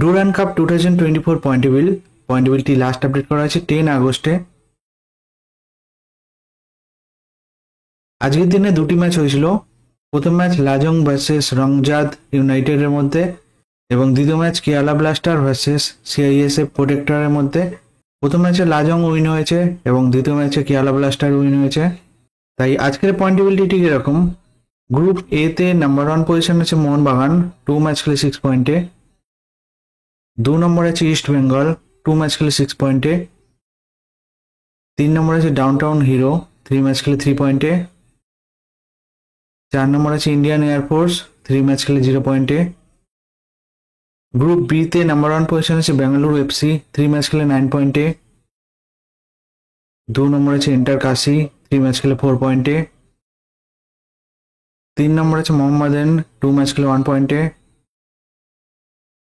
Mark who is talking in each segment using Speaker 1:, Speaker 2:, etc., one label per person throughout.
Speaker 1: Durand cup 2024 পয়েন্টেবিলিটি last update করা হয়েছে 10 আগস্টে। আজকের দিনে দুটি ম্যাচ হয়েছিল। প্রথম ম্যাচ লাজং ভার্সেস রংজাদ ইউনাইটেডের মধ্যে এবং দ্বিতীয় match Kerala Blaster versus CISF প্রোটেক্টরের মধ্যে। প্রথম ম্যাচে লাজং উইন হয়েছে এবং দ্বিতীয় ম্যাচে কেরালা ব্লাস্টার উইন হয়েছে। তাই আজকের পয়েন্টেবিলিটি ঠিক এরকম। গ্রুপ এ তে নাম্বার 1 পজিশন আছে মোহনবাগান, 2 ম্যাচ খেলে 6 পয়েন্টে। 2 নম্বর আছে ইস্ট বেঙ্গল, 2 ম্যাচ খেলে 6 পয়েন্টে। 3 নম্বর আছে ডাউনটাউন হিরো, 3 ম্যাচ খেলে 3 পয়েন্টে। 4 নম্বর আছে ইন্ডিয়ান এয়ারফোর্স, 3 ম্যাচ খেলে 0 পয়েন্টে। গ্রুপ বি তে নাম্বার 1 পজিশন আছে বেঙ্গালুরু এফসি, 3 ম্যাচ খেলে 9 পয়েন্টে। 2 নম্বর আছে ইন্টার কাশি, 3 ম্যাচ খেলে 4 পয়েন্টে। 3 নম্বর আছে মোহাম্মদান, 2 ম্যাচ খেলে 1 পয়েন্টে।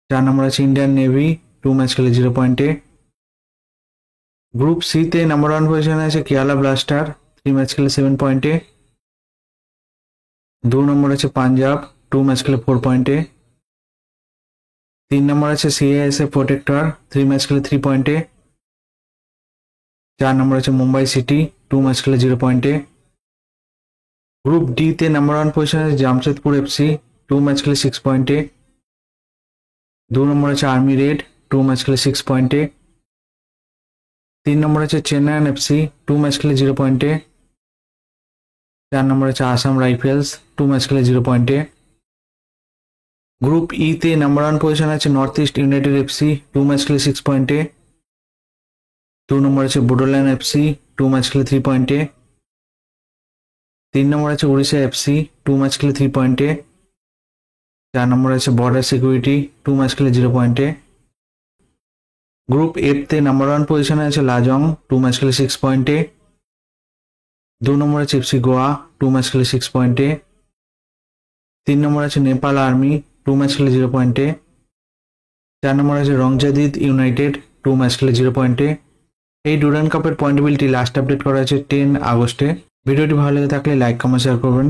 Speaker 1: 4 নম্বর আছে ইন্ডিয়ান নেভি, 2 ম্যাচ খেলে 0 পয়েন্টে। গ্রুপ সি তে নাম্বার 1 পজিশনে আছে কেরালা ব্লাস্টার, 3 ম্যাচ খেলে 7 পয়েন্টে। 2 নম্বর আছে পাঞ্জাব, 2 ম্যাচ খেলে 4 পয়েন্টে। 3 নম্বর আছে সিআইএসএফ প্রোটেক্টর, 3 ম্যাচ খেলে 3 পয়েন্টে। 4 নম্বর আছে মুম্বাই সিটি, 2 ম্যাচ খেলে 0 পয়েন্টে। গ্রুপ ডি তে নাম্বার 1 পজিশনে আছে জামশেদপুর এফসি, 2 ম্যাচ খেলে 6 পয়েন্টে। 2 নম্বর আছে আর্মি রেড, 2 ম্যাচ খেলে 6 পয়েন্টে। 3 নম্বর আছে চেন্নাইন এফসি, 2 ম্যাচ খেলে 0 পয়েন্টে। 4 নম্বর আছে আসাম রাইফেলস, 2 ম্যাচ খেলে 0 পয়েন্টে। গ্রুপ ই তে নাম্বার 1 পজিশন আছে north east United FC, 2 match খেলে 6 পয়েন্টে। 2 নম্বর আছে বোডোল্যান্ড এফসি, 2 ম্যাচ খেলে 3 পয়েন্টে। 3 নম্বর আছে উড়িষ্যা এফসি, 2 ম্যাচ খেলে 3 পয়েন্টে। 4 নম্বর আছে বর্ডার সিকিউরিটি, 2 ম্যাচ খেলে 0 পয়েন্টে। গ্রুপ এফ তে নাম্বার 1 পজিশনে আছে লাজং, 2 ম্যাচ খেলে 6 পয়েন্টে। 2 নম্বর আছে এফসি গোয়া, 2 ম্যাচ খেলে 6 পয়েন্টে। 3 নম্বর আছে নেপাল আর্মি, 2 ম্যাচ খেলে 0 পয়েন্টে। 4 নম্বর আছে রংজাদিদ ইউনাইটেড, 2 ম্যাচ খেলে 0 পয়েন্টে। এই ডুরান্ড কাপের পয়েন্টেবিলিটি লাস্ট আপডেট করা হয়েছে 10 আগস্টে। ভিডিওটি ভালো লেগে থাকলে লাইক কমেন্ট শেয়ার করবেন।